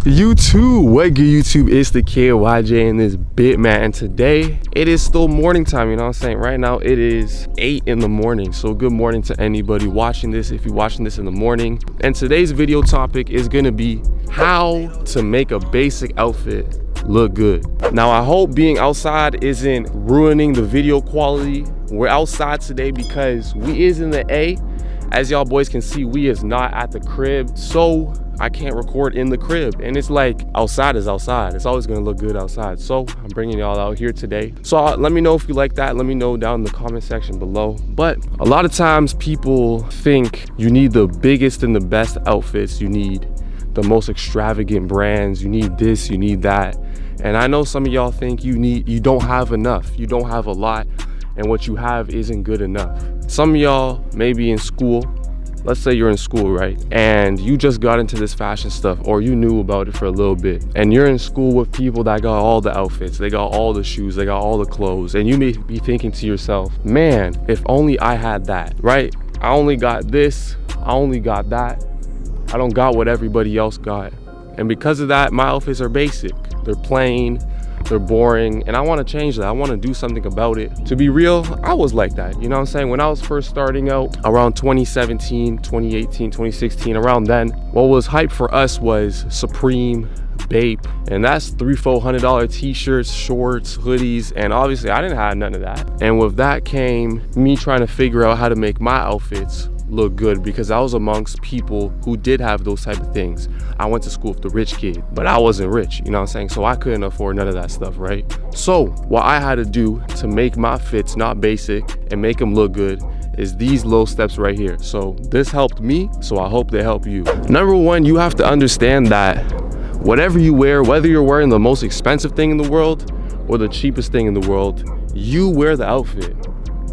YouTube, what good YouTube? It's the kid YJ in this bit, man. And today it is still morning time, you know what I'm saying? Right now it is 8 in the morning. So good morning to anybody watching this, if you're watching this in the morning. And today's video topic is gonna be how to make a basic outfit look good. Now I hope being outside isn't ruining the video quality. We're outside today because we is in the A. As y'all boys can see, we is not at the crib, so I can't record in the crib. And it's like, outside is outside. It's always gonna look good outside. So I'm bringing y'all out here today. So let me know if you like that. Let me know down in the comment section below. But a lot of times people think you need the biggest and the best outfits. You need the most extravagant brands. You need this, you need that. And I know some of y'all think you don't have enough. You don't have a lot, and what you have isn't good enough. Some of y'all may be in school. Let's say you're in school, right? And you just got into this fashion stuff, or you knew about it for a little bit. And you're in school with people that got all the outfits, they got all the shoes, they got all the clothes. And you may be thinking to yourself, man, if only I had that, right? I only got this, I only got that. I don't got what everybody else got. And because of that, my outfits are basic. They're plain, they're boring, and I want to change that. I want to do something about it. To be real, I was like that, you know what I'm saying? When I was first starting out around 2017, 2018, 2016, around then, what was hype for us was Supreme, Bape, and that's $300-400 t-shirts, shorts, hoodies, and obviously I didn't have none of that. And with that came me trying to figure out how to make my outfits look good, because I was amongst people who did have those type of things. I went to school with the rich kid, but I wasn't rich, you know what I'm saying? So I couldn't afford none of that stuff, right? So what I had to do to make my fits not basic and make them look good is these little steps right here. So this helped me, so I hope they help you. Number one, you have to understand that whatever you wear, whether you're wearing the most expensive thing in the world or the cheapest thing in the world, you wear the outfit.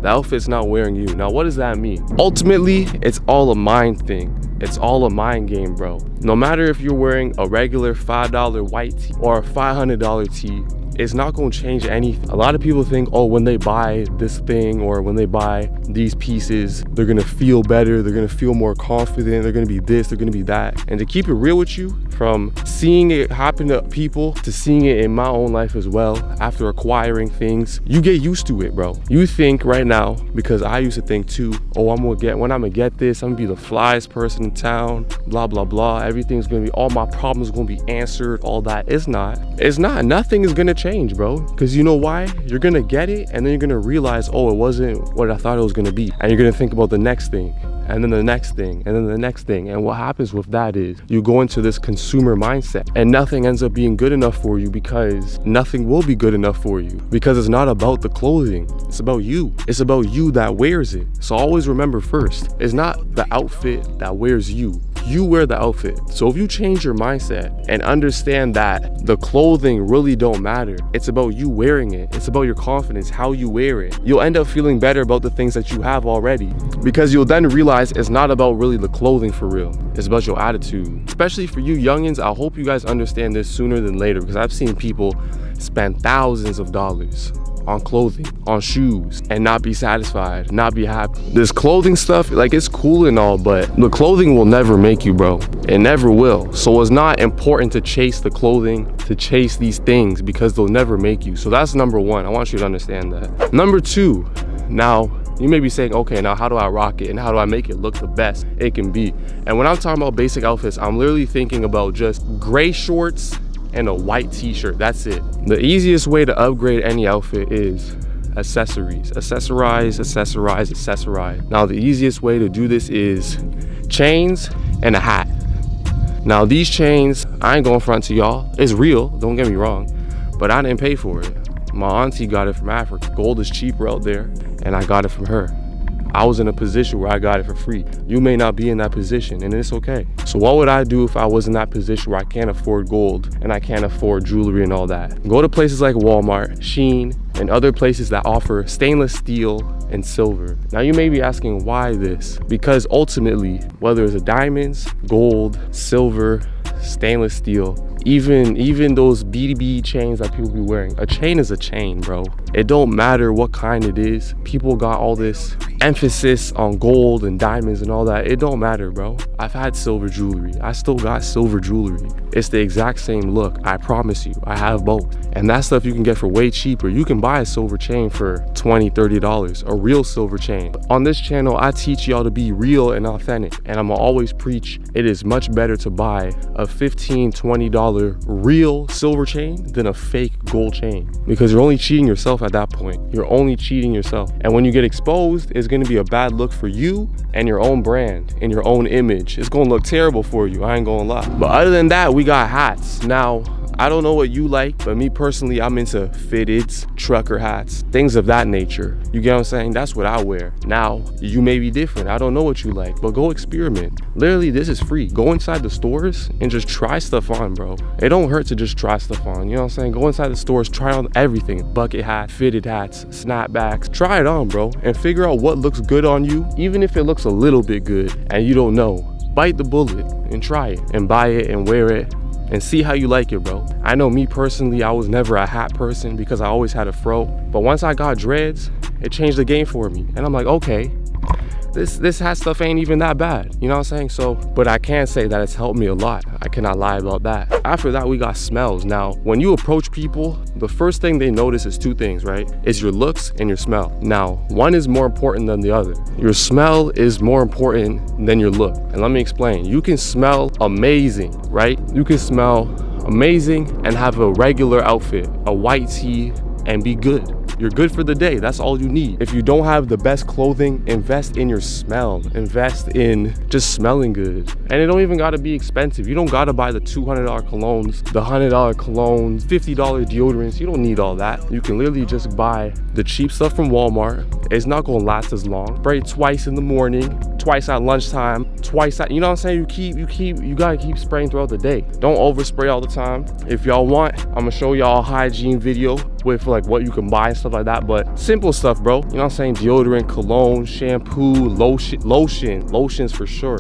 The outfit's not wearing you. Now, what does that mean? Ultimately, it's all a mind thing. It's all a mind game, bro. No matter if you're wearing a regular $5 white tee or a $500 tee, it's not gonna change anything. A lot of people think, oh, when they buy this thing or when they buy these pieces, they're gonna feel better, they're gonna feel more confident, they're gonna be this, they're gonna be that. And to keep it real with you, from seeing it happen to people to seeing it in my own life as well, after acquiring things, you get used to it, bro. You think right now, because I used to think too, oh, when I'm gonna get this, I'm gonna be the flyest person in town, blah, blah, blah. Everything's gonna be, all my problems are gonna be answered, all that. It's not. Nothing is gonna change, bro, because you know why? You're gonna get it, and then you're gonna realize, oh, it wasn't what I thought it was gonna be, and you're gonna think about the next thing, and then the next thing, and then the next thing. And what happens with that is you go into this consumer mindset, and nothing ends up being good enough for you, because nothing will be good enough for you, because it's not about the clothing, it's about you. It's about you that wears it. So always remember, first, it's not the outfit that wears you. You wear the outfit. So if you change your mindset and understand that the clothing really don't matter, it's about you wearing it. It's about your confidence, how you wear it. You'll end up feeling better about the things that you have already, because you'll then realize it's not about really the clothing for real. It's about your attitude. Especially for you youngins, I hope you guys understand this sooner than later, because I've seen people spend thousands of dollars on clothing, on shoes, and not be satisfied, not be happy. This clothing stuff, like, it's cool and all, but the clothing will never make you, bro. It never will. So it's not important to chase the clothing, to chase these things, because they'll never make you. So that's number one. I want you to understand that. Number two, now you may be saying, okay, now how do I rock it and how do I make it look the best it can be? And when I'm talking about basic outfits, I'm literally thinking about just gray shorts and a white t-shirt. That's it. The easiest way to upgrade any outfit is accessories. Accessorize, accessorize, accessorize. Now the easiest way to do this is chains and a hat. Now these chains, I ain't gonna front to y'all, it's real, don't get me wrong, but I didn't pay for it. My auntie got it from Africa. Gold is cheaper out there, and I got it from her. I was in a position where I got it for free. You may not be in that position, and it's okay. So what would I do if I was in that position where I can't afford gold and I can't afford jewelry and all that? Go to places like Walmart, Shein, and other places that offer stainless steel and silver. Now you may be asking, why this? Because ultimately, whether it's diamonds, gold, silver, stainless steel, even those BDB chains that people be wearing, a chain is a chain, bro. It don't matter what kind it is. People got all this emphasis on gold and diamonds and all that. It don't matter, bro. I've had silver jewelry. I still got silver jewelry. It's the exact same look. I promise you, I have both. And that stuff you can get for way cheaper. You can buy a silver chain for $20, $30, a real silver chain. On this channel, I teach y'all to be real and authentic. And I'm gonna always preach it is much better to buy a $15, $20 real silver chain than a fake gold chain, because you're only cheating yourself at that point. You're only cheating yourself. And when you get exposed, it's gonna be a bad look for you and your own brand and your own image. It's gonna look terrible for you, I ain't gonna lie. But other than that, we got hats. Now, I don't know what you like, but me personally, I'm into fitteds, trucker hats, things of that nature. You get what I'm saying? That's what I wear. Now, you may be different. I don't know what you like, but go experiment. Literally, this is free. Go inside the stores and just try stuff on, bro. It don't hurt to just try stuff on. You know what I'm saying? Go inside the stores, try on everything. Bucket hat, fitted hats, snapbacks. Try it on, bro, and figure out what looks good on you, even if it looks a little bit good and you don't know. Bite the bullet and try it and buy it and wear it and see how you like it, bro. I know me personally, I was never a hat person because I always had a fro. But once I got dreads, it changed the game for me. And I'm like, okay, this hat stuff ain't even that bad. You know what I'm saying? So, but I can say that it's helped me a lot. I cannot lie about that. After that, we got smells. Now, when you approach people, the first thing they notice is two things, right? It's your looks and your smell. Now, one is more important than the other. Your smell is more important than your look. And let me explain. You can smell amazing, right? You can smell amazing and have a regular outfit, a white tee, and be good. You're good for the day. That's all you need. If you don't have the best clothing, invest in your smell. Invest in just smelling good. And it don't even gotta be expensive. You don't gotta buy the $200 colognes, the $100 colognes, $50 deodorants. You don't need all that. You can literally just buy the cheap stuff from Walmart. It's not gonna last as long. Spray twice in the morning, twice at lunchtime, twice at, you know what I'm saying? You gotta keep spraying throughout the day. Don't overspray all the time. If y'all want, I'm gonna show y'all a hygiene video with like what you can buy and stuff like that, but simple stuff, bro. You know what I'm saying? Deodorant, cologne, shampoo, lotions for sure,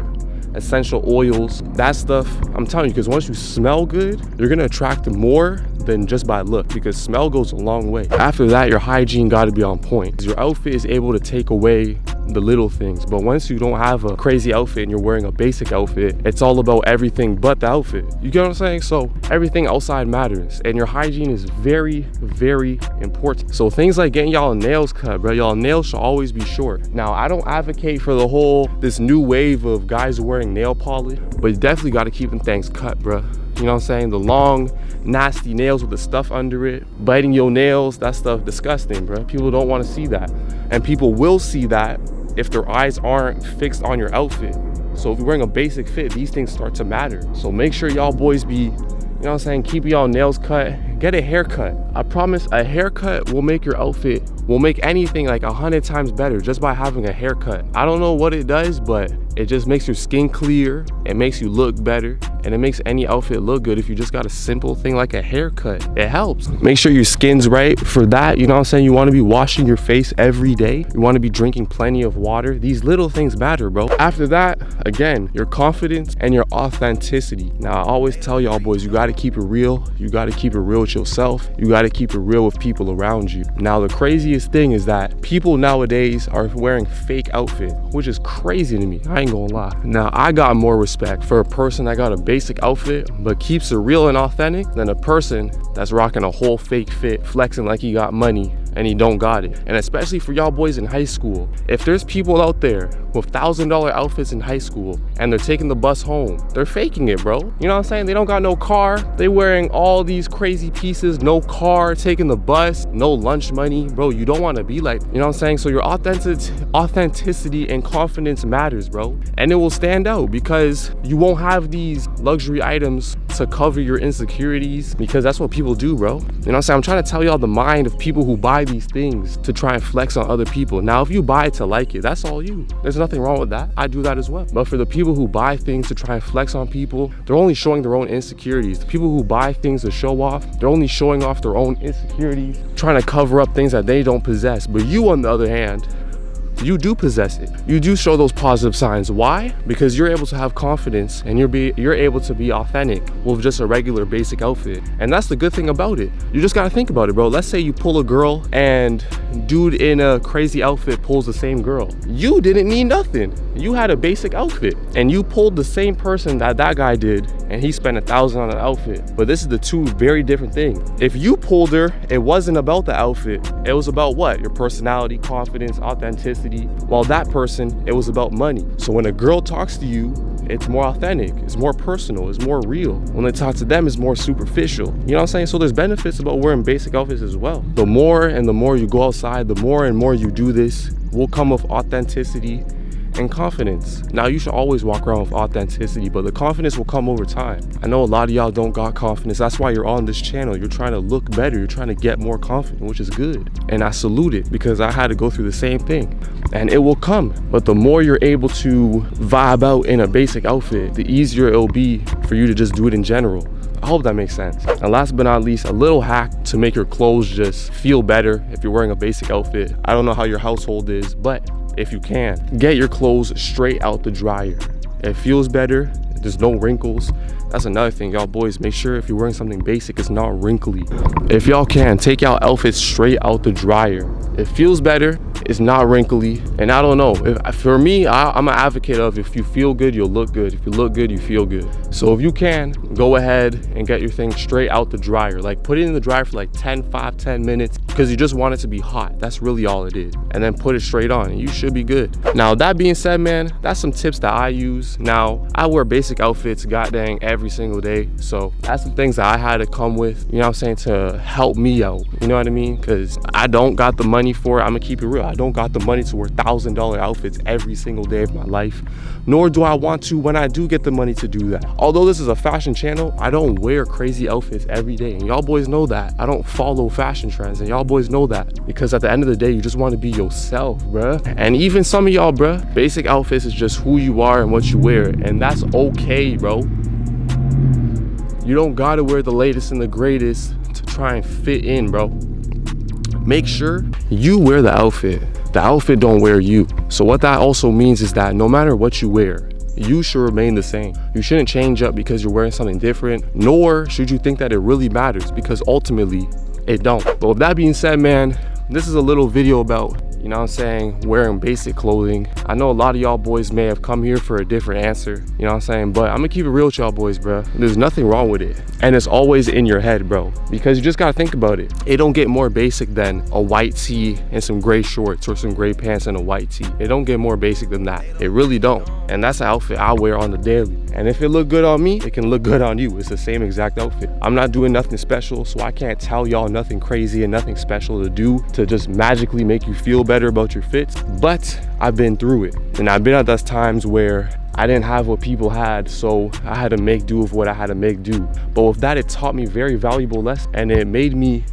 essential oils, that stuff. I'm telling you, because once you smell good, you're gonna attract more than just by look, because smell goes a long way. After that, your hygiene got to be on point. Your outfit is able to take away the little things, but once you don't have a crazy outfit and you're wearing a basic outfit, it's all about everything but the outfit. You get what I'm saying? So everything outside matters, and your hygiene is very, very important. So things like getting y'all nails cut, bro. Y'all nails should always be short. Now, I don't advocate for this new wave of guys wearing nail polish, but you definitely got to keep them things cut, bro. You know what I'm saying? The long, nasty nails with the stuff under it, biting your nails, that stuff disgusting, bro. People don't want to see that. And people will see that if their eyes aren't fixed on your outfit. So if you're wearing a basic fit, these things start to matter. So make sure y'all boys be, you know what I'm saying, keep y'all nails cut, get a haircut. I promise a haircut will make your outfit, will make anything like 100 times better just by having a haircut. I don't know what it does, but it just makes your skin clear, it makes you look better, and it makes any outfit look good if you just got a simple thing like a haircut. It helps. Make sure your skin's right for that, you know what I'm saying? You want to be washing your face every day. You want to be drinking plenty of water. These little things matter, bro. After that, again, your confidence and your authenticity. Now, I always tell y'all boys, you got to keep it real. You got to keep it real with yourself. You got to keep it real with people around you. Now, the craziest thing is that people nowadays are wearing fake outfits, which is crazy to me. I ain't gonna lie. Now, I got more respect for a person that got a basic outfit but keeps it real and authentic than a person that's rocking a whole fake fit, flexing like he got money and he don't got it. And especially for y'all boys in high school, if there's people out there with $1,000 outfits in high school and they're taking the bus home, they're faking it, bro. You know what I'm saying? They don't got no car, they wearing all these crazy pieces, no car, taking the bus, no lunch money. Bro, you don't want to be like, you know what I'm saying? So your authenticity and confidence matters, bro. And it will stand out because you won't have these luxury items to cover your insecurities, because that's what people do, bro. You know what I'm saying? I'm trying to tell y'all the mind of people who buy these things to try and flex on other people. Now, if you buy it to like it, that's all you. There's nothing wrong with that. I do that as well. But for the people who buy things to try and flex on people, they're only showing their own insecurities. The people who buy things to show off, they're only showing off their own insecurities, trying to cover up things that they don't possess. But you, on the other hand, you do possess it. You do show those positive signs. Why? Because you're able to have confidence and you're able to be authentic with just a regular basic outfit. And that's the good thing about it. You just gotta think about it, bro. Let's say you pull a girl and dude in a crazy outfit pulls the same girl. You didn't need nothing. You had a basic outfit and you pulled the same person that guy did, and he spent $1,000 on an outfit. But this is the two very different things. If you pulled her, it wasn't about the outfit. It was about what? Your personality, confidence, authenticity. While that person, it was about money. So when a girl talks to you, it's more authentic, it's more personal, it's more real. When they talk to them, it's more superficial. You know what I'm saying? So there's benefits about wearing basic outfits as well. The more and the more you go outside, the more and more you do this will come with authenticity and confidence. Now, you should always walk around with authenticity, but the confidence will come over time. I know a lot of y'all don't got confidence. That's why you're on this channel. You're trying to look better. You're trying to get more confident, which is good. And I salute it, because I had to go through the same thing. And it will come. But the more you're able to vibe out in a basic outfit, the easier it'll be for you to just do it in general. I hope that makes sense. And last but not least, a little hack to make your clothes just feel better if you're wearing a basic outfit. I don't know how your household is, but if you can, get your clothes straight out the dryer. It feels better. There's no wrinkles. That's another thing, y'all boys. Make sure if you're wearing something basic, it's not wrinkly. If y'all can, take y'all outfits straight out the dryer. It feels better. It's not wrinkly. And I don't know, for me, I'm an advocate of if you feel good, you'll look good. If you look good, you feel good. So if you can, go ahead and get your thing straight out the dryer. Like, put it in the dryer for like 10 minutes, because you just want it to be hot. That's really all it is. And then put it straight on and you should be good. Now, that being said, man, that's some tips that I use. Now, I wear basic outfits god dang every single day. So that's some things that I had to come with, you know what I'm saying, to help me out. You know what I mean? Because I don't got the money for it. I'm gonna keep it real. I don't got the money to wear $1,000 outfits every single day of my life, nor do I want to when I do get the money to do that. Although this is a fashion channel, I don't wear crazy outfits every day, and y'all boys know that. I don't follow fashion trends, and y'all boys know that, because at the end of the day, you just want to be yourself, bruh. And even some of y'all, bruh, basic outfits is just who you are and what you wear, and that's okay, bro. You don't gotta wear the latest and the greatest to try and fit in, bro. Make sure you wear the outfit. The outfit don't wear you. So what that also means is that no matter what you wear, you should remain the same. You shouldn't change up because you're wearing something different, nor should you think that it really matters, because ultimately it don't. But with that being said, man, this is a little video about, you know what I'm saying, wearing basic clothing. I know a lot of y'all boys may have come here for a different answer, you know what I'm saying, but I'm gonna keep it real with y'all boys, bro. There's nothing wrong with it, and it's always in your head, bro, because you just gotta think about it. It don't get more basic than a white tee and some gray shorts, or some gray pants and a white tee. It don't get more basic than that. It really don't. And that's the outfit I wear on the daily. And if it look good on me, it can look good on you. It's the same exact outfit. I'm not doing nothing special, so I can't tell y'all nothing crazy and nothing special to do to just magically make you feel better about your fits. But I've been through it, and I've been at those times where I didn't have what people had, so I had to make do with what I had to make do. But with that, it taught me very valuable lessons, and it made me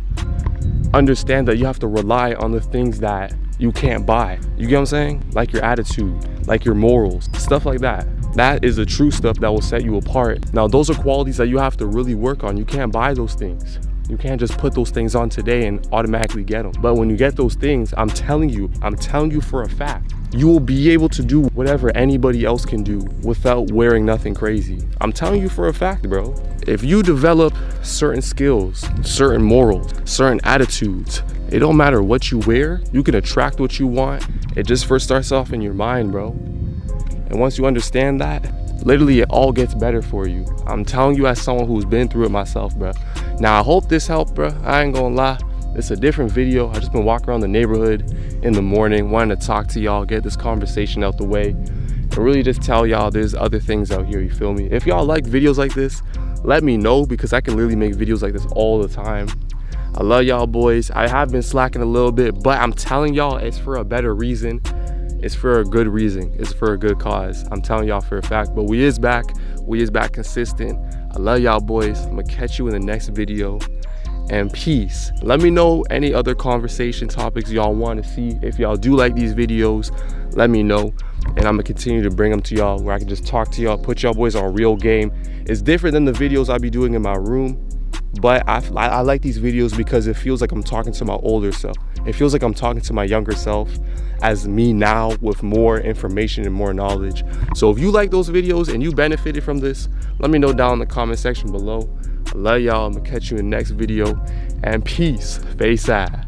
understand that you have to rely on the things that you can't buy. You get what I'm saying? Like your attitude, like your morals, stuff like that. That is the true stuff that will set you apart. Now, those are qualities that you have to really work on. You can't buy those things. You can't just put those things on today and automatically get them. But when you get those things, I'm telling you for a fact, you will be able to do whatever anybody else can do without wearing nothing crazy. I'm telling you for a fact, bro. If you develop certain skills, certain morals, certain attitudes, it don't matter what you wear, you can attract what you want. It just first starts off in your mind, bro. And once you understand that, literally it all gets better for you. I'm telling you as someone who's been through it myself, bro. Now, I hope this helped, bro. I ain't gonna lie. It's a different video. I just been walking around the neighborhood in the morning, wanting to talk to y'all, get this conversation out the way, and really just tell y'all there's other things out here, you feel me? If y'all like videos like this, let me know, because I can literally make videos like this all the time. I love y'all boys. I have been slacking a little bit, but I'm telling y'all it's for a better reason. It's for a good reason. It's for a good cause. I'm telling y'all for a fact. But we is back. We is back consistent. I love y'all boys. I'm gonna catch you in the next video. And peace. Let me know any other conversation topics y'all want to see. If y'all do like these videos, let me know. And I'm gonna continue to bring them to y'all where I can just talk to y'all, put y'all boys on real game. It's different than the videos I'll be doing in my room. but I like these videos because it feels like I'm talking to my older self. It feels like I'm talking to my younger self as me now with more information and more knowledge. So if you like those videos and you benefited from this, let me know down in the comment section below. I love y'all. I'm gonna catch you in the next video, and peace. Face out.